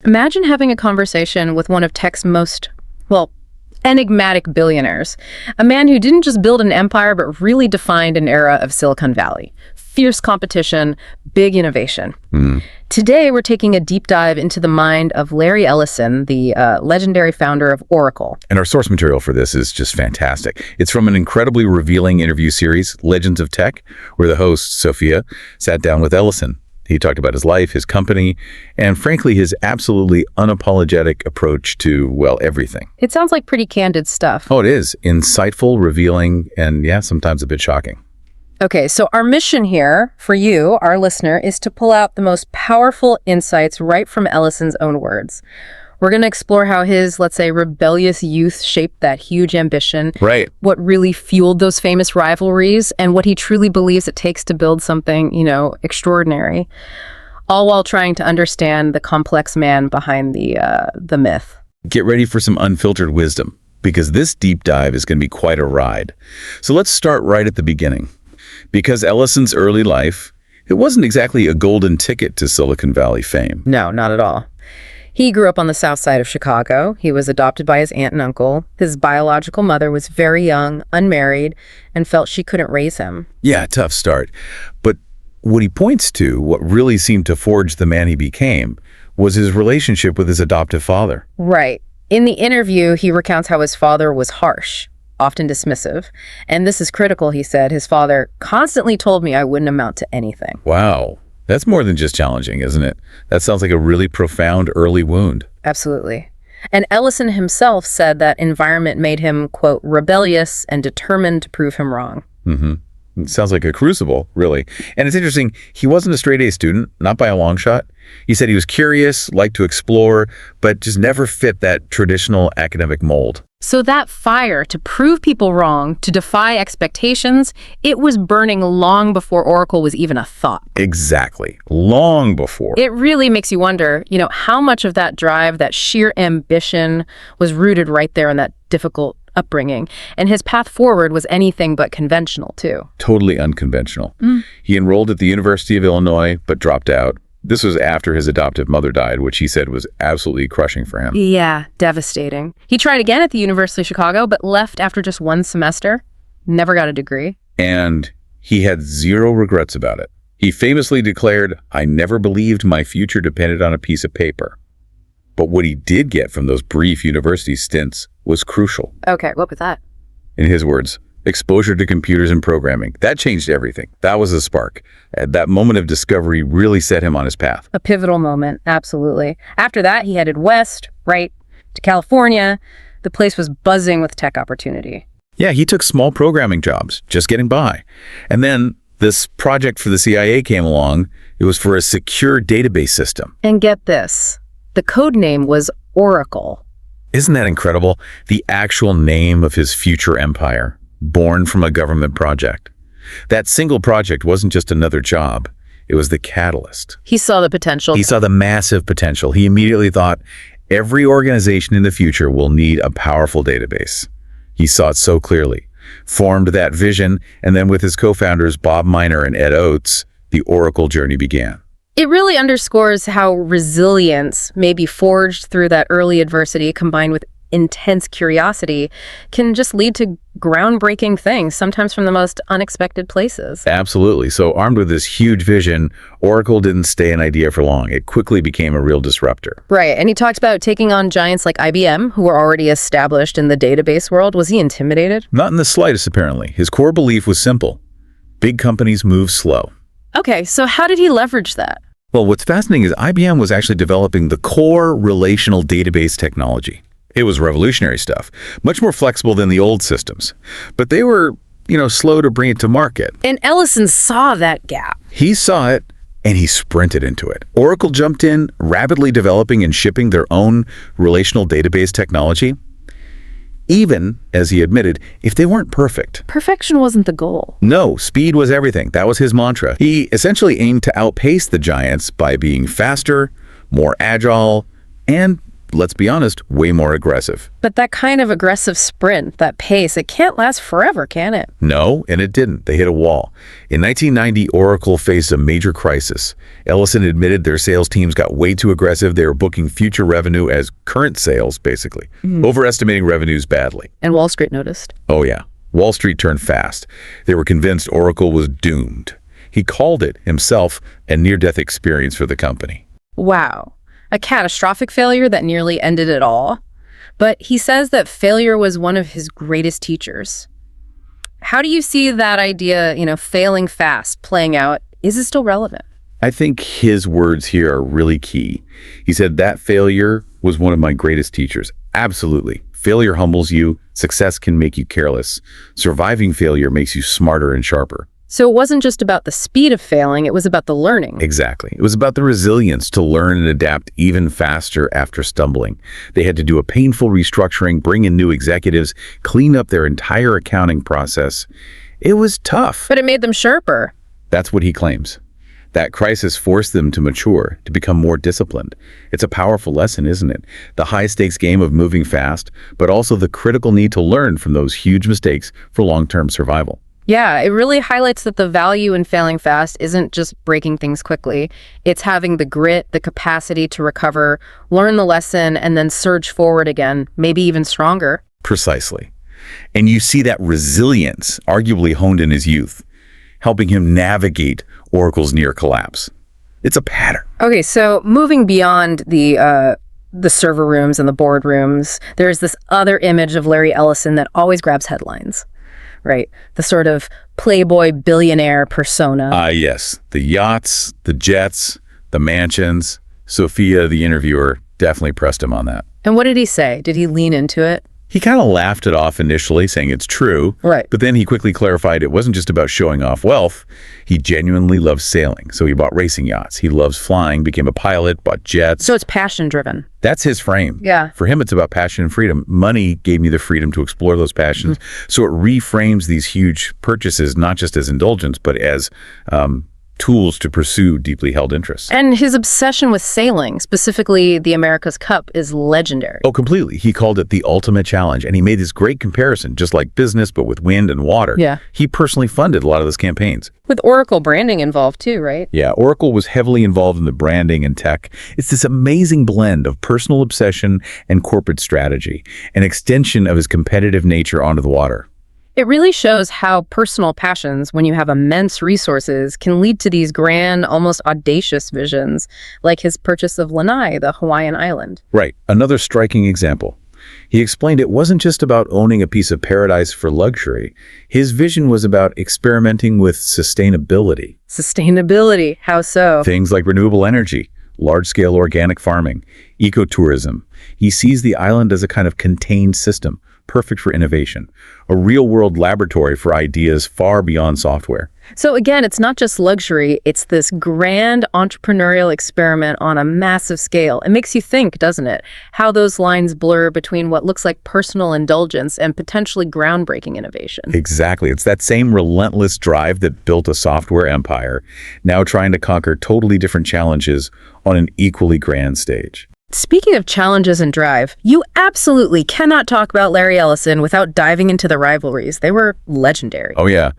Imagine having a conversation with one of tech's most, well, enigmatic billionaires. A man who didn't just build an empire, but really defined an era of Silicon Valley. Fierce competition, big innovation. Today, we're taking a deep dive into the mind of Larry Ellison, the legendary founder of Oracle. And our source material for this is just fantastic. It's from an incredibly revealing interview series, Legends of Tech, where the host, Sophia, sat down with Ellison. He talked about his life, his company, and frankly, his absolutely unapologetic approach to, well, everything. It sounds like pretty candid stuff. Oh, it is. Insightful, revealing, and yeah, sometimes a bit shocking. Okay, so our mission here for you, our listener, is to pull out the most powerful insights right from Ellison's own words. We're going to explore how his, let's say, rebellious youth shaped that huge ambition. Right. What really fueled those famous rivalries, and what he truly believes it takes to build something, extraordinary. All while trying to understand the complex man behind the myth. Get ready for some unfiltered wisdom, because this deep dive is going to be quite a ride. So let's start right at the beginning. Because Ellison's early life, it wasn't exactly a golden ticket to Silicon Valley fame. No, not at all. He grew up on the south side of Chicago. He was adopted by his aunt and uncle. His biological mother was very young, unmarried, and felt she couldn't raise him. Yeah, tough start. But what he points to, what really seemed to forge the man he became, was his relationship with his adoptive father. Right. In the interview, he recounts how his father was harsh, often dismissive. And this is critical, he said. His father constantly told me I wouldn't amount to anything. Wow. That's more than just challenging, isn't it? That sounds like a really profound early wound. Absolutely. And Ellison himself said that environment made him, quote, rebellious and determined to prove him wrong. It sounds like a crucible, really. And it's interesting, he wasn't a straight A student, not by a long shot. He said he was curious, liked to explore, but just never fit that traditional academic mold. So that fire to prove people wrong, to defy expectations, it was burning long before Oracle was even a thought. Exactly. Long before. It really makes you wonder, how much of that drive, that sheer ambition was rooted right there in that difficult upbringing. And his path forward was anything but conventional, too. Totally unconventional. He enrolled at the University of Illinois, but dropped out. This was after his adoptive mother died, which he said was absolutely crushing for him. Yeah, devastating. He tried again at the University of Chicago, but left after just one semester. Never got a degree. And he had zero regrets about it. He famously declared, "I never believed my future depended on a piece of paper." But what he did get from those brief university stints was crucial. Okay, what was that? In his words, exposure to computers and programming. That changed everything. That was the spark. That moment of discovery really set him on his path. A pivotal moment, absolutely. After that, he headed west, right, to California. The place was buzzing with tech opportunity. Yeah, he took small programming jobs, just getting by. And then this project for the CIA came along. It was for a secure database system. And get this, the code name was Oracle. Isn't that incredible? The actual name of his future empire, born from a government project. That single project wasn't just another job. It was the catalyst. He saw the potential. He saw the massive potential. He immediately thought, every organization in the future will need a powerful database. He saw it so clearly, formed that vision, and then with his co-founders Bob Miner and Ed Oates, the Oracle journey began. It really underscores how resilience, maybe forged through that early adversity combined with intense curiosity, can just lead to groundbreaking things, sometimes from the most unexpected places. Absolutely. So armed with this huge vision, Oracle didn't stay an idea for long. It quickly became a real disruptor. Right. And he talked about taking on giants like IBM, who were already established in the database world. Was he intimidated? Not in the slightest, apparently. His core belief was simple. Big companies move slow. Okay, so how did he leverage that? Well, what's fascinating is IBM was actually developing the core relational database technology. It was revolutionary stuff, much more flexible than the old systems. But they were, slow to bring it to market. And Ellison saw that gap. He saw it, and he sprinted into it. Oracle jumped in, rapidly developing and shipping their own relational database technology. Even, as he admitted, if they weren't perfect. Perfection wasn't the goal. No, speed was everything. That was his mantra. He essentially aimed to outpace the giants by being faster, more agile, and let's be honest, way more aggressive. But that kind of aggressive sprint, that pace, it can't last forever, can it? No, and it didn't. They hit a wall. In 1990, Oracle faced a major crisis. Ellison admitted their sales teams got way too aggressive. They were booking future revenue as current sales, basically, overestimating revenues badly. And Wall Street noticed. Oh, yeah. Wall Street turned fast. They were convinced Oracle was doomed. He called it, himself, a near-death experience for the company. Wow. A catastrophic failure that nearly ended it all. But he says that failure was one of his greatest teachers. How do you see that idea, failing fast, playing out? Is it still relevant? I think his words here are really key. He said that failure was one of my greatest teachers. Absolutely. Failure humbles you. Success can make you careless. Surviving failure makes you smarter and sharper. So it wasn't just about the speed of failing, it was about the learning. Exactly. It was about the resilience to learn and adapt even faster after stumbling. They had to do a painful restructuring, bring in new executives, clean up their entire accounting process. It was tough. But it made them sharper. That's what he claims. That crisis forced them to mature, to become more disciplined. It's a powerful lesson, isn't it? The high-stakes game of moving fast, but also the critical need to learn from those huge mistakes for long-term survival. Yeah, it really highlights that the value in failing fast isn't just breaking things quickly. It's having the grit, the capacity to recover, learn the lesson, and then surge forward again, maybe even stronger. Precisely. And you see that resilience arguably honed in his youth, helping him navigate Oracle's near collapse. It's a pattern. Okay, so moving beyond the server rooms and the boardrooms, there's this other image of Larry Ellison that always grabs headlines. Right, the sort of playboy billionaire persona. Yes, the yachts, the jets, the mansions. Sophia, the interviewer, definitely pressed him on that. And what did he say? Did he lean into it? He kind of laughed it off initially, saying it's true. Right. But then he quickly clarified it wasn't just about showing off wealth. He genuinely loves sailing, so he bought racing yachts. He loves flying, became a pilot, bought jets. So it's passion-driven. That's his frame. Yeah. For him, it's about passion and freedom. Money gave me the freedom to explore those passions. So it reframes these huge purchases, not just as indulgence, but as tools to pursue deeply held interests. And his obsession with sailing, specifically the America's Cup, is legendary. Oh, completely. He called it the ultimate challenge. And he made this great comparison, just like business, but with wind and water. Yeah. He personally funded a lot of those campaigns. With Oracle branding involved too, right? Yeah, Oracle was heavily involved in the branding and tech. It's this amazing blend of personal obsession and corporate strategy, an extension of his competitive nature onto the water. It really shows how personal passions, when you have immense resources, can lead to these grand, almost audacious visions, like his purchase of Lanai, the Hawaiian island. Right. Another striking example. He explained it wasn't just about owning a piece of paradise for luxury. His vision was about experimenting with sustainability. Sustainability, how so? Things like renewable energy, large-scale organic farming, ecotourism. He sees the island as a kind of contained system, perfect for innovation, a real-world laboratory for ideas far beyond software. So again, it's not just luxury, it's this grand entrepreneurial experiment on a massive scale. It makes you think, doesn't it, how those lines blur between what looks like personal indulgence and potentially groundbreaking innovation. Exactly. It's that same relentless drive that built a software empire, now trying to conquer totally different challenges on an equally grand stage. Speaking of challenges and drive, you absolutely cannot talk about Larry Ellison without diving into the rivalries. They were legendary. Oh, yeah.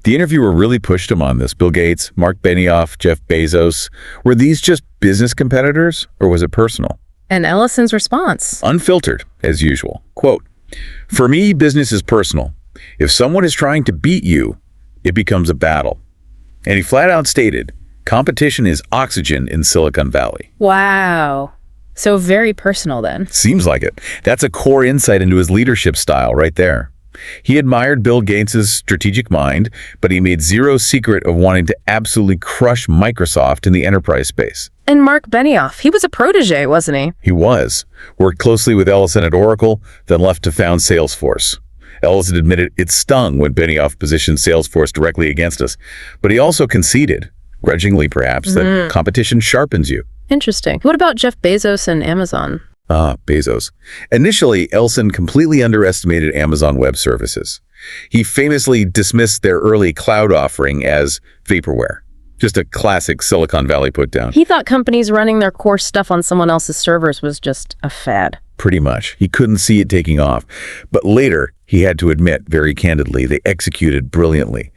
The interviewer really pushed him on this. Bill Gates, Marc Benioff, Jeff Bezos. Were these just business competitors, or was it personal? And Ellison's response? Unfiltered, as usual. Quote, "For me, business is personal. If someone is trying to beat you, it becomes a battle." And he flat out stated, competition is oxygen in Silicon Valley. Wow. So very personal then. Seems like it. That's a core insight into his leadership style right there. He admired Bill Gates' strategic mind, but he made zero secret of wanting to absolutely crush Microsoft in the enterprise space. And Marc Benioff, he was a protege, wasn't he? He was. Worked closely with Ellison at Oracle, then left to found Salesforce. Ellison admitted it stung when Benioff positioned Salesforce directly against us, but he also conceded, grudgingly perhaps, that competition sharpens you. Interesting. What about Jeff Bezos and Amazon? Bezos. Initially, Ellison completely underestimated Amazon Web Services. He famously dismissed their early cloud offering as vaporware. Just a classic Silicon Valley put down. He thought companies running their core stuff on someone else's servers was just a fad. Pretty much. He couldn't see it taking off. But later, he had to admit very candidly, they executed brilliantly.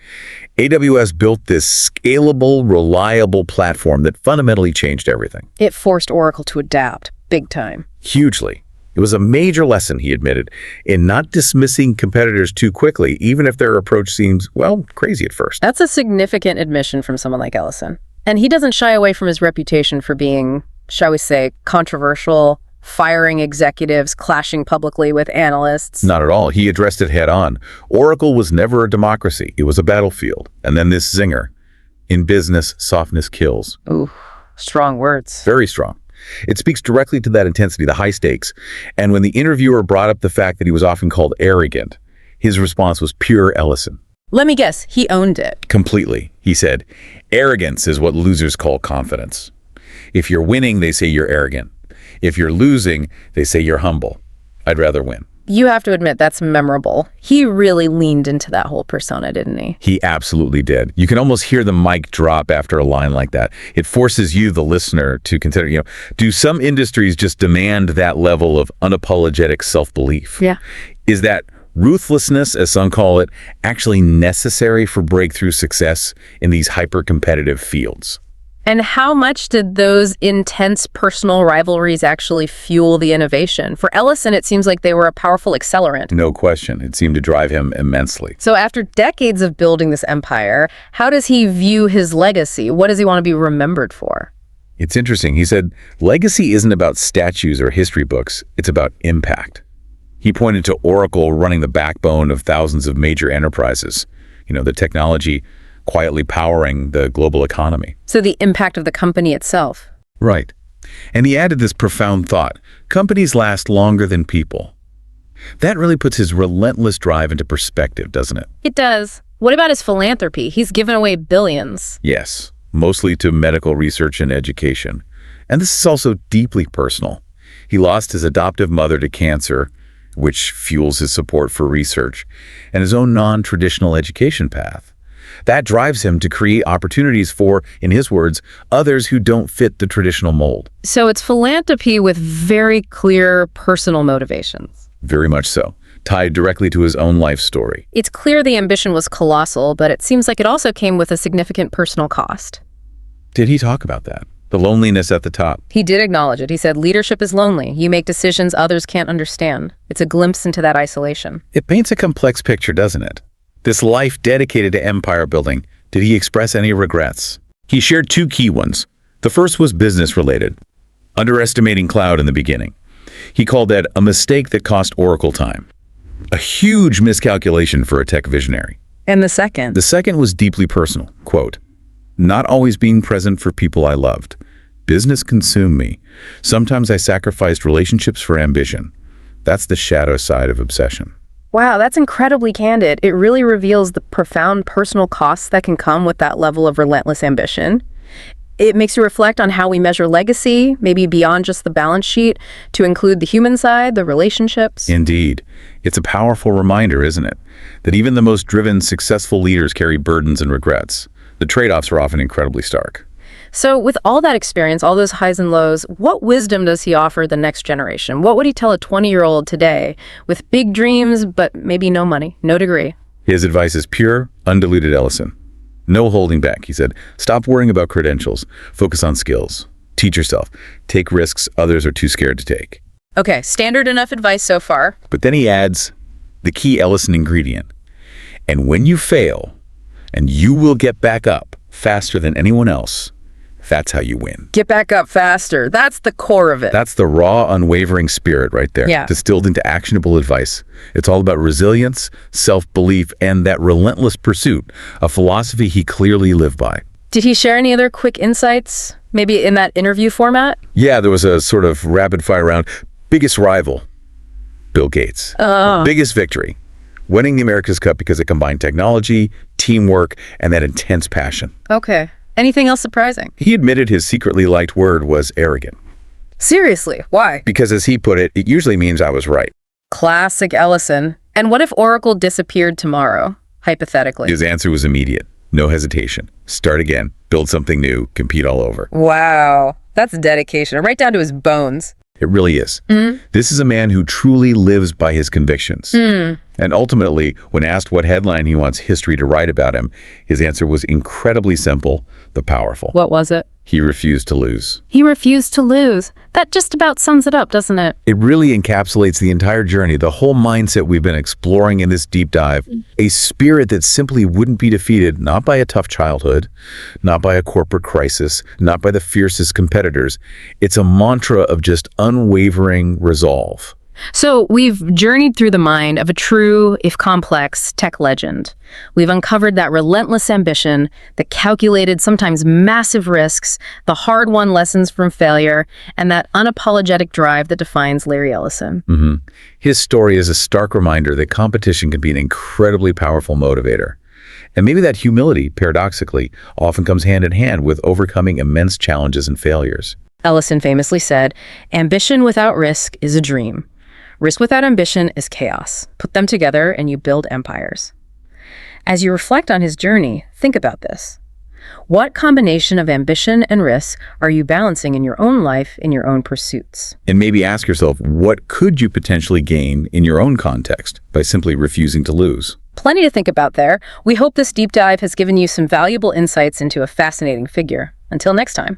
AWS built this scalable, reliable platform that fundamentally changed everything. It forced Oracle to adapt, big time. Hugely. It was a major lesson, he admitted, in not dismissing competitors too quickly, even if their approach seems, well, crazy at first. That's a significant admission from someone like Ellison. And he doesn't shy away from his reputation for being, shall we say, controversial, firing executives, clashing publicly with analysts. Not at all. He addressed it head on. Oracle was never a democracy. It was a battlefield. And then this zinger. In business, softness kills. Ooh, strong words. Very strong. It speaks directly to that intensity, the high stakes. And when the interviewer brought up the fact that he was often called arrogant, his response was pure Ellison. Let me guess, he owned it. Completely. He said, arrogance is what losers call confidence. If you're winning, they say you're arrogant. If you're losing, they say you're humble. I'd rather win. You have to admit that's memorable. He really leaned into that whole persona, didn't he? He absolutely did. You can almost hear the mic drop after a line like that. It forces you, the listener, to consider, do some industries just demand that level of unapologetic self-belief? Yeah. Is that ruthlessness, as some call it, actually necessary for breakthrough success in these hyper-competitive fields? And how much did those intense personal rivalries actually fuel the innovation? For Ellison, it seems like they were a powerful accelerant. No question. It seemed to drive him immensely. So after decades of building this empire, how does he view his legacy? What does he want to be remembered for? It's interesting. He said, legacy isn't about statues or history books. It's about impact. He pointed to Oracle running the backbone of thousands of major enterprises. The technology quietly powering the global economy. So the impact of the company itself. Right. And he added this profound thought, companies last longer than people. That really puts his relentless drive into perspective, doesn't it? It does. What about his philanthropy? He's given away billions. Yes, mostly to medical research and education. And this is also deeply personal. He lost his adoptive mother to cancer, which fuels his support for research, and his own non-traditional education path. That drives him to create opportunities for, in his words, others who don't fit the traditional mold. So it's philanthropy with very clear personal motivations. Very much so, tied directly to his own life story. It's clear the ambition was colossal, but it seems like it also came with a significant personal cost. Did he talk about that? The loneliness at the top? He did acknowledge it. He said, leadership is lonely. You make decisions others can't understand. It's a glimpse into that isolation. It paints a complex picture, doesn't it? This life dedicated to empire building, did he express any regrets? He shared two key ones. The first was business-related, underestimating cloud in the beginning. He called that a mistake that cost Oracle time. A huge miscalculation for a tech visionary. And the second? The second was deeply personal. Quote, not always being present for people I loved. Business consumed me. Sometimes I sacrificed relationships for ambition. That's the shadow side of obsession. Wow, that's incredibly candid. It really reveals the profound personal costs that can come with that level of relentless ambition. It makes you reflect on how we measure legacy, maybe beyond just the balance sheet, to include the human side, the relationships. Indeed. It's a powerful reminder, isn't it? That even the most driven, successful leaders carry burdens and regrets. The trade-offs are often incredibly stark. So with all that experience, all those highs and lows, what wisdom does he offer the next generation? What would he tell a 20-year-old today with big dreams, but maybe no money, no degree? His advice is pure, undiluted Ellison. No holding back, he said. Stop worrying about credentials. Focus on skills. Teach yourself. Take risks others are too scared to take. Okay, standard enough advice so far. But then he adds the key Ellison ingredient. And when you fail, and you will get back up faster than anyone else, that's how you win. Get back up faster. That's the core of it. That's the raw, unwavering spirit right there, Yeah. distilled into actionable advice. It's all about resilience, self-belief, and that relentless pursuit, a philosophy he clearly lived by. Did he share any other quick insights, maybe in that interview format? Yeah, there was a sort of rapid-fire round. Biggest rival, Bill Gates. Biggest victory, winning the America's Cup because it combined technology, teamwork, and that intense passion. Okay. Anything else surprising? He admitted his secretly liked word was arrogant. Seriously, why? Because as he put it, it usually means I was right. Classic Ellison. And what if Oracle disappeared tomorrow, hypothetically? His answer was immediate. No hesitation. Start again. Build something new. Compete all over. Wow, that's dedication, right down to his bones. It really is. This is a man who truly lives by his convictions. And ultimately, when asked what headline he wants history to write about him, his answer was incredibly simple, the powerful. What was it? He refused to lose. He refused to lose. That just about sums it up, doesn't it? It really encapsulates the entire journey, the whole mindset we've been exploring in this deep dive. A spirit that simply wouldn't be defeated, not by a tough childhood, not by a corporate crisis, not by the fiercest competitors. It's a mantra of just unwavering resolve. So we've journeyed through the mind of a true, if complex, tech legend. We've uncovered that relentless ambition, the calculated, sometimes massive risks, the hard-won lessons from failure, and that unapologetic drive that defines Larry Ellison. His story is a stark reminder that competition can be an incredibly powerful motivator. And maybe that humility, paradoxically, often comes hand in hand with overcoming immense challenges and failures. Ellison famously said, "Ambition without risk is a dream. Risk without ambition is chaos. Put them together and you build empires." As you reflect on his journey, think about this. What combination of ambition and risk are you balancing in your own life, in your own pursuits? And maybe ask yourself, what could you potentially gain in your own context by simply refusing to lose? Plenty to think about there. We hope this deep dive has given you some valuable insights into a fascinating figure. Until next time.